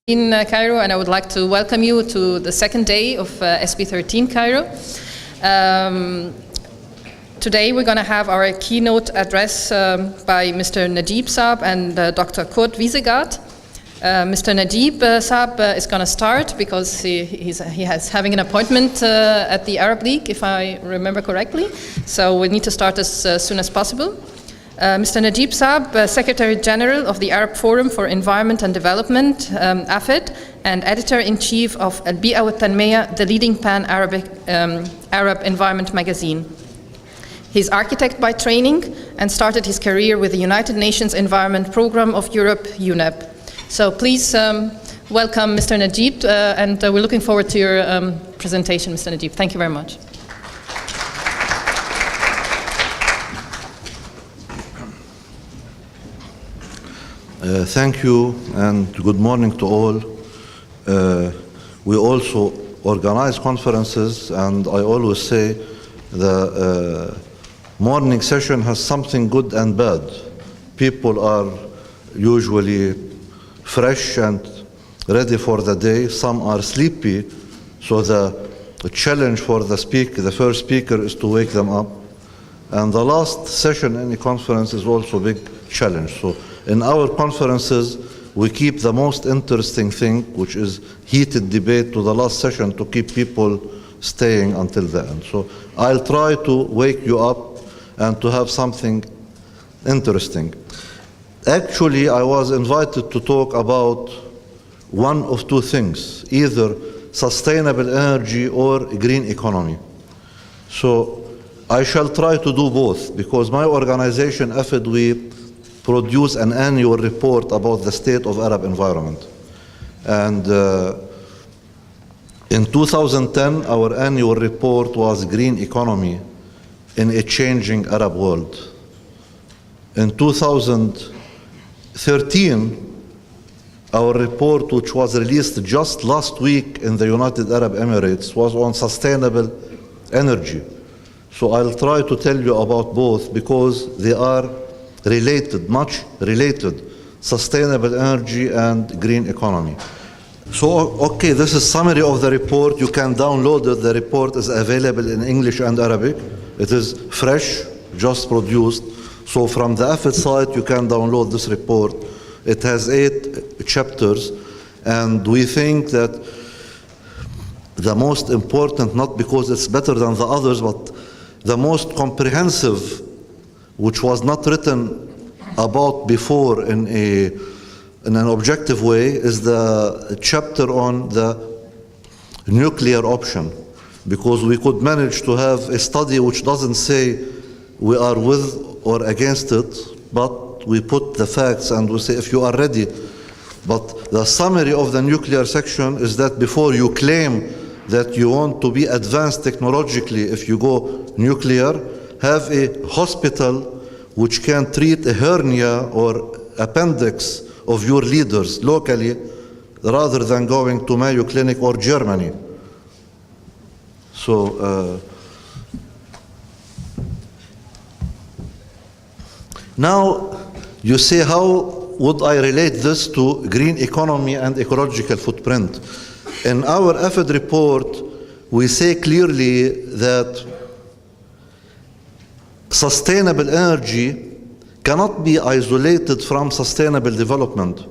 in Cairo, and I would like to welcome you to the second day of SB13 Cairo. Today we're going to have our keynote address by Mr. Najib Saab and Dr. Kurt Wiesegaard. Mr. Najib Saab is going to start because he has having an appointment at the Arab League, if I remember correctly. So we need to start as soon as possible. Mr. Najib Saab, Secretary General of the Arab Forum for Environment and Development, AFED, and Editor-in-Chief of Al-Bi'a wa Tanmiya, the leading pan-Arabic Arab environment magazine. He's architect by training and started his career with the United Nations Environment Programme of Europe, UNEP. So please welcome Mr. Najib, and we're looking forward to your presentation, Mr. Najib. Thank you very much. Thank you and good morning to all. We also organize conferences, and I always say the morning session has something good and bad. People are usually fresh and ready for the day. Some are sleepy, so the challenge for the first speaker is to wake them up. And the last session in the conference is also a big challenge. So in our conferences, we keep the most interesting thing, which is heated debate, to the last session to keep people staying until the end. So I'll try to wake you up and to have something interesting. Actually, I was invited to talk about one of two things, either sustainable energy or green economy. So I shall try to do both, because my organization, AFED, we produce an annual report about the state of Arab environment. And in 2010, our annual report was Green Economy in a Changing Arab World. In 2013, our report, which was released just last week in the United Arab Emirates, was on sustainable energy. So I'll try to tell you about both, because they are related, much related, sustainable energy and green economy. So, okay, this is summary of the report. You can download it. The report is available in English and Arabic. It is fresh, just produced. So from the AFED site, you can download this report. It has 8 chapters, and we think that the most important, not because it's better than the others, but the most comprehensive, which was not written about before in an objective way, is the chapter on the nuclear option. Because we could manage to have a study which doesn't say we are with or against it, but we put the facts and we say if you are ready. But the summary of the nuclear section is that before you claim that you want to be advanced technologically, if you go nuclear, have a hospital which can treat a hernia or appendix of your leaders locally, rather than going to Mayo Clinic or Germany. So now you say, how would I relate this to green economy and ecological footprint? In our AFED report, we say clearly that sustainable energy cannot be isolated from sustainable development,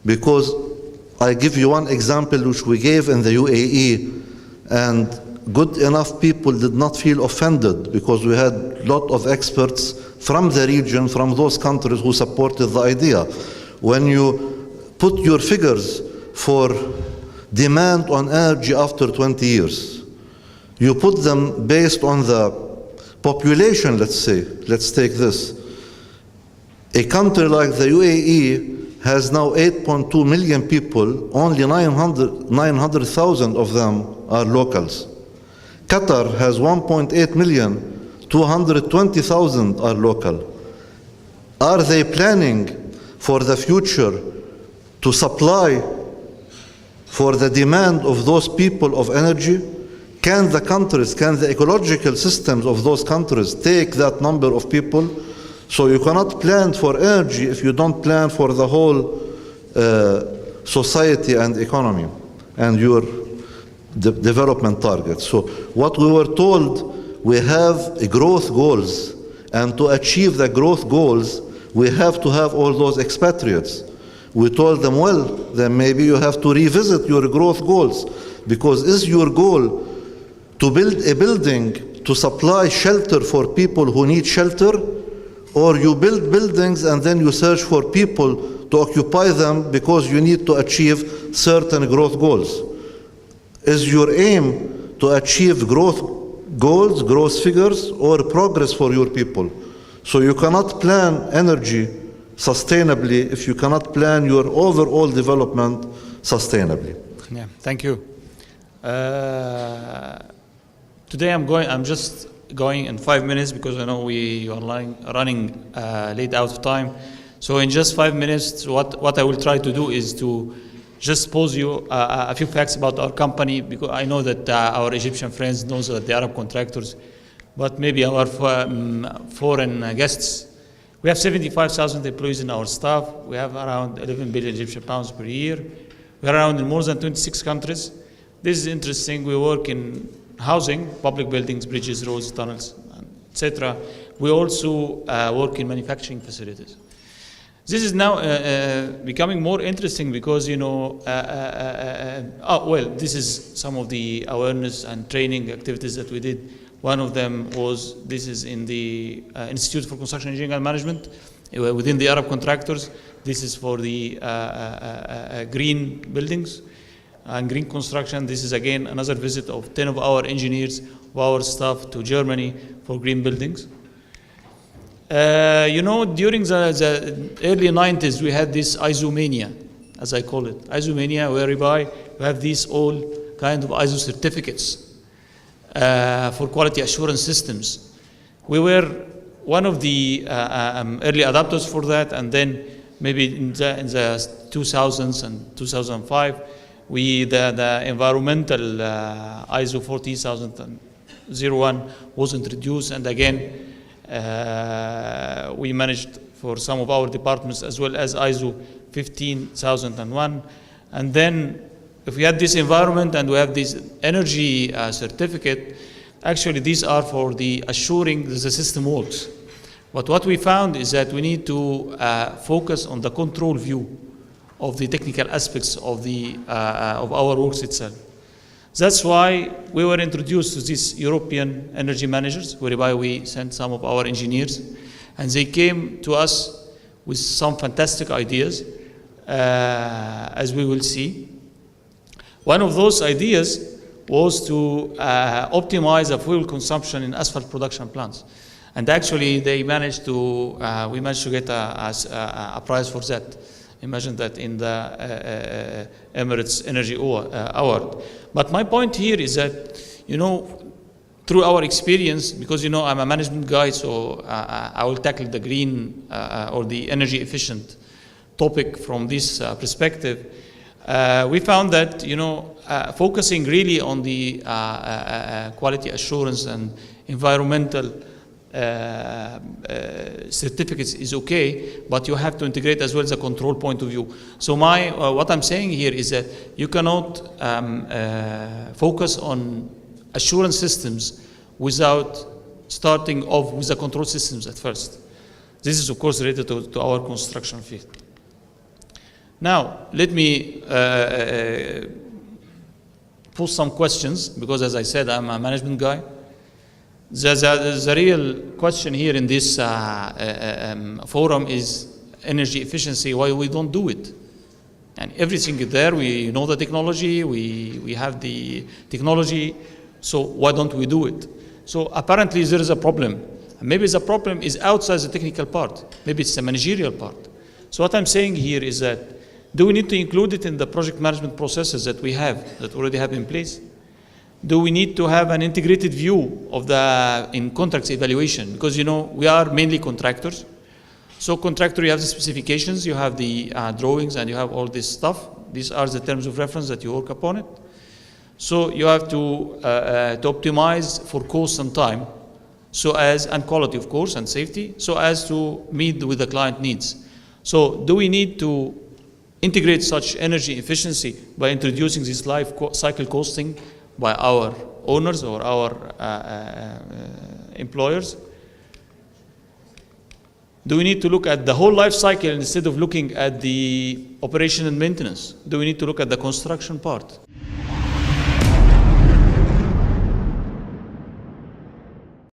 because I give you one example which we gave in the UAE, and good enough people did not feel offended, because we had a lot of experts from the region, from those countries who supported the idea. When you put your figures for demand on energy after 20 years, you put them based on the population, let's say. Let's take this. A country like the UAE has now 8.2 million people, only 900,000 of them are locals. Qatar has 1.8 million, 220,000 are local. Are they planning for the future to supply for the demand of those people of energy? Can the countries, can the ecological systems of those countries take that number of people? So you cannot plan for energy if you don't plan for the whole society and economy and your development targets. So what we were told, we have growth goals, and to achieve the growth goals, we have to have all those expatriates. We told them, well, then maybe you have to revisit your growth goals, because is your goal to build a building to supply shelter for people who need shelter, or you build buildings and then you search for people to occupy them because you need to achieve certain growth goals? Is your aim to achieve growth goals, growth figures, or progress for your people? So you cannot plan energy sustainably if you cannot plan your overall development sustainably. Yeah, thank you. Today I'm just going in 5 minutes because I know we are running late out of time. So in just 5 minutes, what I will try to do is to just pose you a few facts about our company, because I know that our Egyptian friends know that the Arab contractors, but maybe our foreign guests. We have 75,000 employees in our staff. We have around 11 billion Egyptian pounds per year. We are around in more than 26 countries. This is interesting. We work in housing, public buildings, bridges, roads, tunnels, etc. We also work in manufacturing facilities. This is now becoming more interesting because, you know, this is some of the awareness and training activities that we did. One of them was, this is in the Institute for Construction Engineering and Management within the Arab contractors. This is for the green buildings and green construction. This is again another visit of 10 of our engineers, of our staff to Germany for green buildings. You know, during the early 90s, we had this ISO mania, as I call it. ISO mania, whereby we have these all kind of ISO certificates for quality assurance systems. We were one of the early adopters for that, and then maybe in the 2000s and 2005, the environmental ISO 14001 was introduced, and again, we managed for some of our departments as well as ISO 15001. And then if we had this environment and we have this energy certificate, actually these are for the assuring that the system works. But what we found is that we need to focus on the control view of the technical aspects of our works itself. That's why we were introduced to these European energy managers, whereby we sent some of our engineers, and they came to us with some fantastic ideas, as we will see. One of those ideas was to optimize the fuel consumption in asphalt production plants. And actually, we managed to get a prize for that. Imagine that in the Emirates Energy Award. But my point here is that, you know, through our experience, because, you know, I'm a management guy, so I will tackle the green or the energy efficient topic from this perspective. We found that, you know, focusing really on the quality assurance and environmental certificates is okay, but you have to integrate as well as a control point of view. So what I'm saying here is that you cannot focus on assurance systems without starting off with the control systems at first. This is of course related to our construction field. Now let me pose some questions, because as I said, I'm a management guy. The real question here in this forum is energy efficiency, why we don't do it. And everything is there, we know the technology, we have the technology, so why don't we do it? So apparently there is a problem. And maybe the problem is outside the technical part, maybe it's the managerial part. So what I'm saying here is that, do we need to include it in the project management processes that we have, that already have in place? Do we need to have an integrated view of in contracts evaluation? Because, you know, we are mainly contractors. So contractor, you have the specifications, you have the drawings, and you have all this stuff. These are the terms of reference that you work upon it. So you have to optimize for cost and time, and quality, of course, and safety, so as to meet with the client needs. So do we need to integrate such energy efficiency by introducing this life cycle costing by our owners or our employers? Do we need to look at the whole life cycle instead of looking at the operation and maintenance? Do we need to look at the construction part?